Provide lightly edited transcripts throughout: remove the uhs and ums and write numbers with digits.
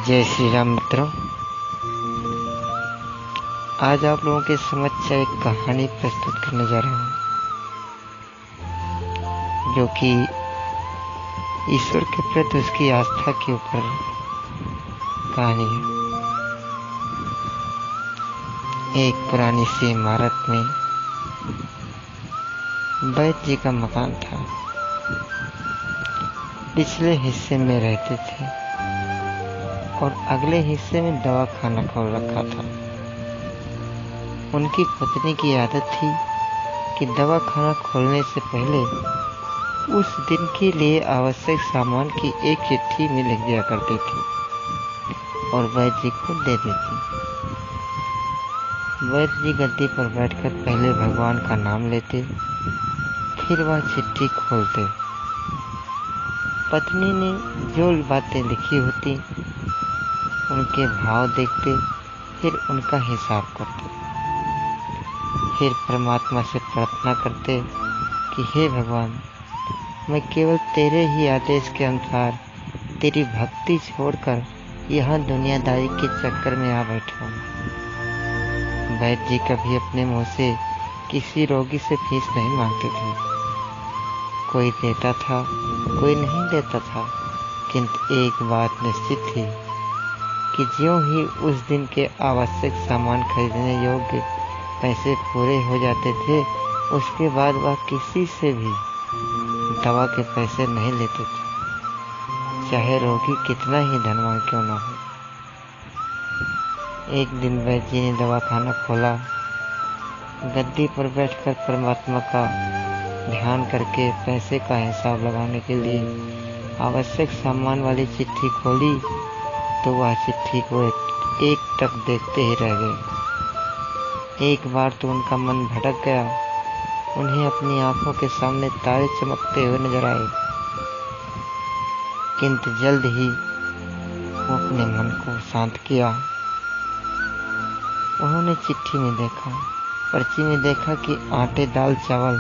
जय श्री राम मित्रों। आज आप लोगों के समक्ष एक कहानी प्रस्तुत करने जा रहा हूँ, जो कि ईश्वर के प्रति उसकी आस्था के ऊपर कहानी है। एक पुरानी सी इमारत में वैद्य जी का मकान था। पिछले हिस्से में रहते थे और अगले हिस्से में दवाखाना खोल रखा था। उनकी पत्नी की आदत थी कि दवाखाना खोलने से पहले उस दिन के लिए आवश्यक सामान की एक चिट्ठी में लिख दिया करती थी और वैद्य जी को दे देती। वैद्य जी गद्दी पर बैठकर पहले भगवान का नाम लेते, फिर वह चिट्ठी खोलते। पत्नी ने जो बातें लिखी होती उनके भाव देखते, फिर उनका हिसाब करते, फिर परमात्मा से प्रार्थना करते कि हे भगवान, मैं केवल तेरे ही आदेश के अनुसार तेरी भक्ति छोड़कर यहाँ दुनियादारी के चक्कर में आ बैठा हूँ। वैद्य जी कभी अपने मुंह से किसी रोगी से फीस नहीं मांगते थे। कोई देता था, कोई नहीं देता था, किंतु एक बात निश्चित थी कि ज्यों ही उस दिन के आवश्यक सामान खरीदने योग्य पैसे पूरे हो जाते थे, उसके बाद वह किसी से भी दवा के पैसे नहीं लेते थे, चाहे रोगी कितना ही धनवान क्यों ना हो। एक दिन वैद्य जी ने दवाखाना खोला। गद्दी पर बैठकर परमात्मा का ध्यान करके पैसे का हिसाब लगाने के लिए आवश्यक सामान वाली चिट्ठी खोली तो वह चिट्ठी को एक टक देखते ही रह गए। एक बार तो उनका मन भटक गया। उन्हें अपनी आंखों के सामने तारे चमकते हुए नजर आए, किंतु जल्द ही वो अपने मन को शांत किया। उन्होंने चिट्ठी में देखा, पर्ची में देखा कि आटे दाल चावल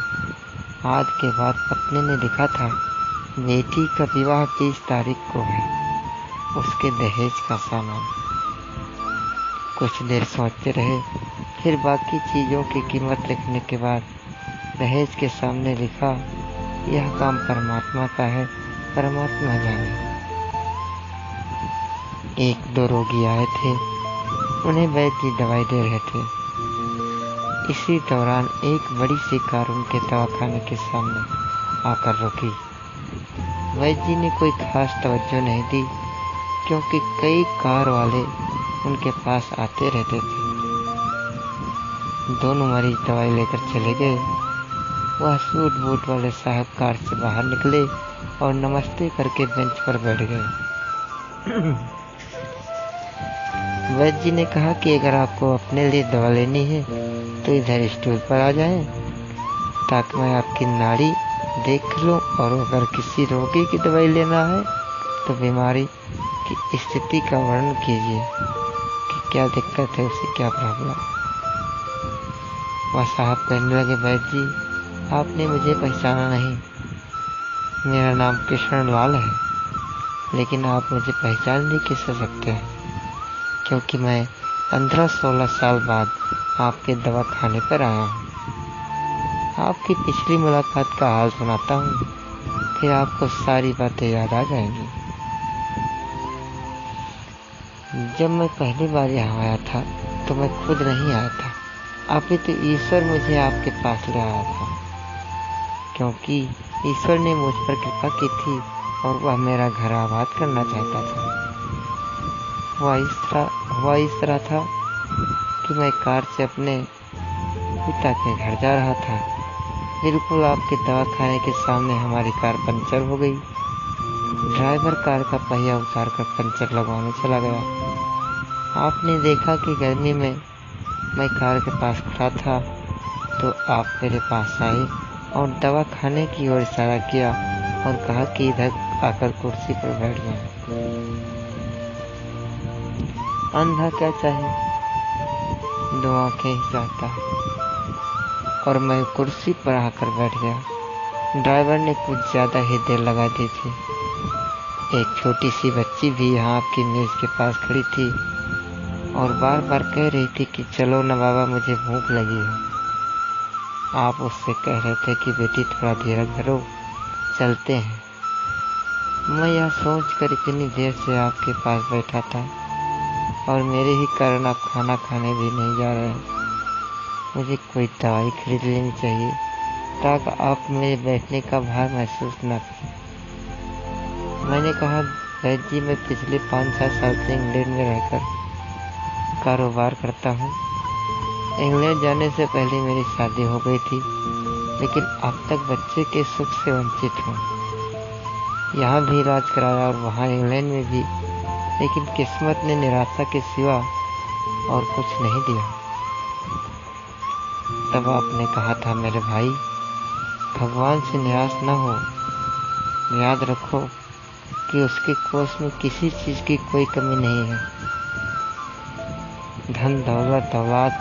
आदि के बाद पत्नी ने लिखा था बेटी का विवाह 30 तारीख को है, उसके दहेज का सामान। कुछ देर सोचते रहे, फिर बाकी चीजों की कीमत लिखने के बाद दहेज के सामने लिखा यह काम परमात्मा का है, परमात्मा जाने। एक दो रोगी आए थे, उन्हें वैद्य जी दवाई दे रहे थे। इसी दौरान एक बड़ी सी कार उनके दवाखाने के सामने आकर रुकी। वैद्य जी ने कोई खास तवज्जो नहीं दी, क्योंकि कई कार वाले उनके पास आते रहते थे। दोनों मरीज दवाई लेकर चले गए। वह सूट बूट वाले साहब कार से बाहर निकले और नमस्ते करके बेंच पर बैठ गए। वैद्य जी ने कहा कि अगर आपको अपने लिए दवा लेनी है तो इधर स्टूल पर आ जाएं, ताकि मैं आपकी नाड़ी देख लूं, और अगर किसी रोगी की दवाई लेना है तो बीमारी की स्थिति का वर्णन कीजिए कि क्या दिक्कत है, उसे क्या प्रॉब्लम। वह साहब कहने लगे, वैद्य जी आपने मुझे पहचाना नहीं। मेरा नाम कृष्ण लाल है, लेकिन आप मुझे पहचान नहीं कैसे सकते हैं, क्योंकि मैं 15-16 साल बाद आपके दवाखाने पर आया हूँ। आपकी पिछली मुलाकात का हाल सुनाता हूँ, फिर आपको सारी बातें याद आ जाएंगी। जब मैं पहली बार यहाँ आया था तो मैं खुद नहीं आया था, अभी तो ईश्वर मुझे आपके पास ले आया था, क्योंकि ईश्वर ने मुझ पर कृपा की थी और वह मेरा घर आबाद करना चाहता था। हुआ इस तरह था कि मैं कार से अपने पिता के घर जा रहा था। बिल्कुल आपके दवाखाने के सामने हमारी कार पंचर हो गई। ड्राइवर कार का पहिया उतारकर पंचर लगवाने चला गया। आपने देखा कि गर्मी में मैं कार के पास खड़ा था तो आप मेरे पास आए और दवाखाने की ओर इशारा किया और कहा कि इधर आकर कुर्सी पर बैठ जाएं। अंधा क्या चाहे, दो आंखें ही चाहता है, और मैं कुर्सी पर आकर बैठ गया। ड्राइवर ने कुछ ज्यादा ही देर लगा दी थी। एक छोटी सी बच्ची भी यहाँ आपकी मेज के पास खड़ी थी और बार बार कह रही थी कि चलो ना बाबा, मुझे भूख लगी है। आप उससे कह रहे थे कि बेटी थोड़ा धीरज धरो, चलते हैं। मैं यह सोच कर इतनी देर से आपके पास बैठा था और मेरे ही कारण आप खाना खाने भी नहीं जा रहे हैं। मुझे कोई दवाई खरीद लेनी चाहिए ताकि आप मेरे बैठने का भार महसूस न करें। मैंने कहा, वैद्य जी, मैं पिछले 5-7 साल से इंग्लैंड में रहकर कारोबार करता हूँ। इंग्लैंड जाने से पहले मेरी शादी हो गई थी, लेकिन अब तक बच्चे के सुख से वंचित हूँ। यहाँ भी इलाज कराया और वहाँ इंग्लैंड में भी, लेकिन किस्मत ने निराशा के सिवा और कुछ नहीं दिया। तब आपने कहा था, मेरे भाई, भगवान से निराश न हो। याद रखो कि उसके कोष में किसी चीज की कोई कमी नहीं है। धन दौलत औलाद,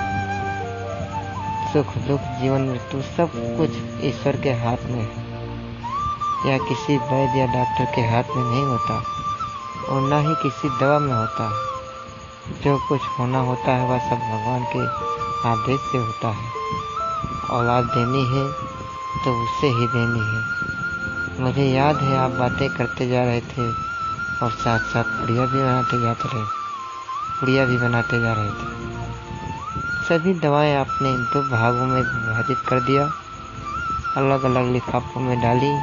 सुख दुख, जीवन मृत्यु, सब कुछ ईश्वर के हाथ में है। या किसी वैद्य या डॉक्टर के हाथ में नहीं होता और न ही किसी दवा में होता है। जो कुछ होना होता है वह सब भगवान के आदेश से होता है। औलाद देनी है तो उससे ही देनी है। मुझे याद है आप बातें करते जा रहे थे और साथ साथ पुड़िया भी बनाते जा रहे थे। सभी दवाएं आपने 2 भागों में विभाजित कर दिया, अलग अलग लिफाफों में डाली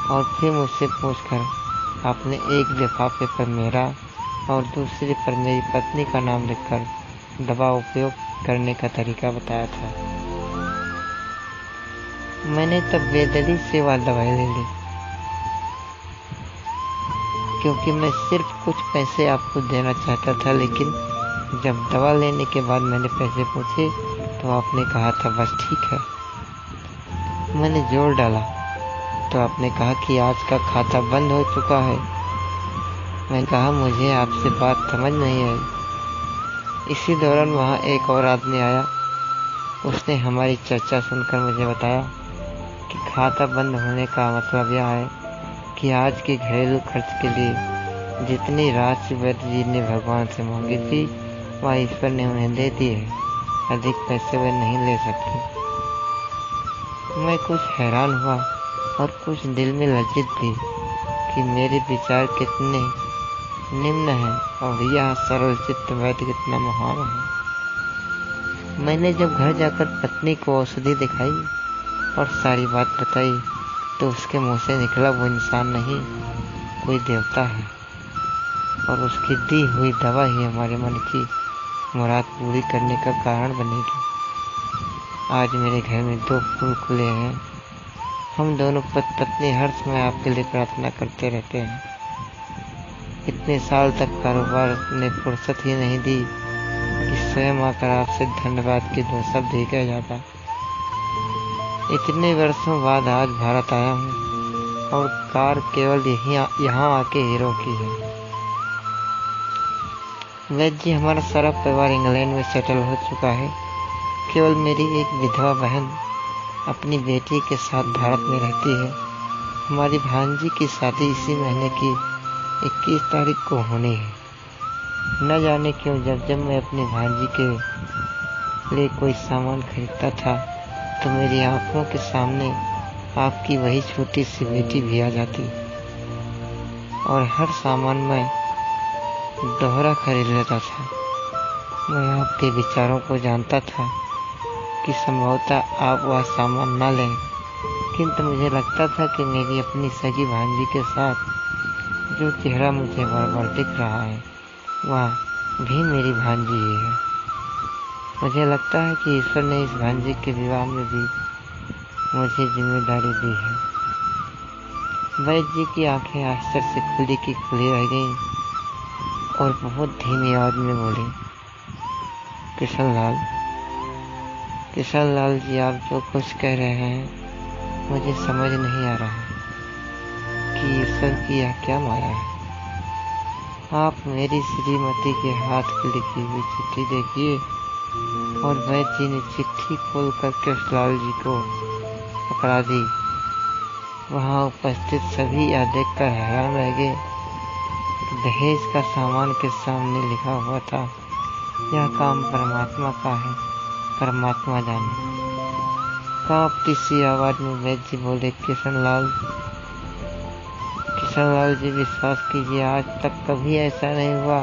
और फिर मुझसे पूछकर आपने एक लिफाफे पर मेरा और दूसरे पर मेरी पत्नी का नाम लिखकर दवा उपयोग करने का तरीका बताया था। मैंने तब बेदर्दी से वह दवाई ले ली, क्योंकि मैं सिर्फ कुछ पैसे आपको देना चाहता था। लेकिन जब दवा लेने के बाद मैंने पैसे पूछे तो आपने कहा था, बस ठीक है। मैंने जोर डाला तो आपने कहा कि आज का खाता बंद हो चुका है। मैं कहा, मुझे आपसे बात समझ नहीं आई। इसी दौरान वहाँ एक और आदमी आया। उसने हमारी चर्चा सुनकर मुझे बताया कि खाता बंद होने का मतलब यह है कि आज के घरेलू खर्च के लिए जितनी राशि वैद्य जी ने भगवान से मांगी थी वह ईश्वर ने उन्हें दे दी है। अधिक पैसे वे नहीं ले सकते। मैं कुछ हैरान हुआ और कुछ दिल में लज्जित भी कि मेरे विचार कितने निम्न हैं और यह सरल चित्त वैद्य कितना महान है। मैंने जब घर जाकर पत्नी को औषधि दिखाई और सारी बात बताई तो उसके मुंह से निकला, वो इंसान नहीं, कोई देवता है और उसकी दी हुई दवा ही हमारे मन की मुराद पूरी करने का कारण बनेगी। आज मेरे घर में 2 फूल खुले हैं। हम दोनों पत्नी हर समय आपके लिए प्रार्थना करते रहते हैं। इतने साल तक कारोबार ने फुर्सत ही नहीं दी कि स्वयं आकर आपसे धन्यवाद के 2 शब्द ही कह जाता। इतने वर्षों बाद आज भारत आया हूँ और कार केवल यहाँ आके हीरो की है। वैद्य जी, हमारा सारा परिवार इंग्लैंड में सेटल हो चुका है। केवल मेरी एक विधवा बहन अपनी बेटी के साथ भारत में रहती है। हमारी भांजी की शादी इसी महीने की 21 तारीख को होनी है। न जाने क्यों जब मैं अपनी भांजी के लिए कोई सामान खरीदता था तो मेरी आंखों के सामने आपकी वही छोटी सी बेटी भी आ जाती और हर सामान मैं दोहरा खरीद लेता था। मैं आपके विचारों को जानता था कि संभवतः आप वह सामान न लें, किंतु मुझे लगता था कि मेरी अपनी सगी भांजी के साथ जो चेहरा मुझे बार बार दिख रहा है वह भी मेरी भांजी ही है। मुझे लगता है कि ईश्वर ने इस भांजी के विवाह में भी मुझे जिम्मेदारी दी है। वैद्य जी की आंखें आश्चर्य से खुली की खुली रह गईं और बहुत धीमी आवाज में बोले, किशन लाल जी, आप जो कुछ कह रहे हैं मुझे समझ नहीं आ रहा कि ईश्वर की यह क्या माया है। आप मेरी श्रीमती के हाथ की लिखी हुई चिट्ठी देखिए। और वैद्य जी ने चिट्ठी खोलकर कृष्णलाल जी को पकड़ा दी। वहां उपस्थित सभी यह देखकर हैरान रह गए दहेज का सामान के सामने लिखा हुआ था, यह काम परमात्मा का है, परमात्मा जाने। कांपती सी आवाज में वैद्य जी बोले, किशनलाल जी विश्वास कीजिए, आज तक कभी ऐसा नहीं हुआ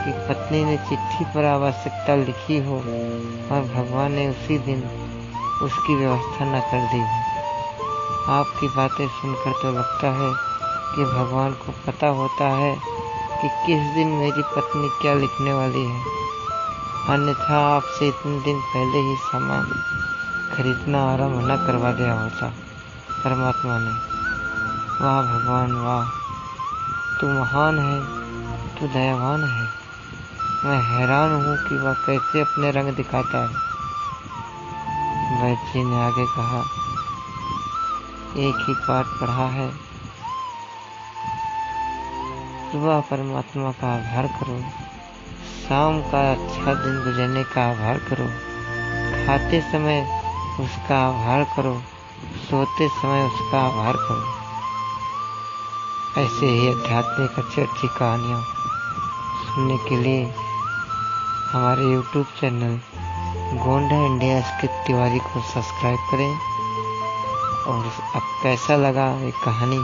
कि पत्नी ने चिट्ठी पर आवश्यकता लिखी हो और भगवान ने उसी दिन उसकी व्यवस्था न कर दी हो। आपकी बातें सुनकर तो लगता है कि भगवान को पता होता है कि किस दिन मेरी पत्नी क्या लिखने वाली है, अन्यथा आपसे इतने दिन पहले ही सामान खरीदना आरंभ न करवा दिया होता। परमात्मा ने, वाह भगवान वाह, तू महान है, तू दयावान है। मैं हैरान हूँ कि वह कैसे अपने रंग दिखाता है। वैद्य जी ने आगे कहा, एक ही पाठ पढ़ा है, सुबह परमात्मा का आभार करो, शाम का अच्छा दिन गुजरने का आभार करो, खाते समय उसका आभार करो, सोते समय उसका आभार करो। ऐसे ही आध्यात्मिक अच्छी अच्छी कहानियाँ सुनने के लिए हमारे YouTube चैनल गोंडा इंडिया के तिवारी को सब्सक्राइब करें। और अब कैसा लगा ये कहानी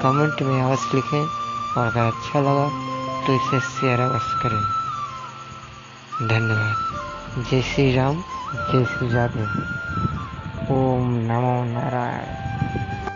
कमेंट में अवश्य लिखें, और अगर अच्छा लगा तो इसे शेयर अवश्य करें। धन्यवाद। जय श्री राम, जय श्री राधे। ओम नमो नारायण।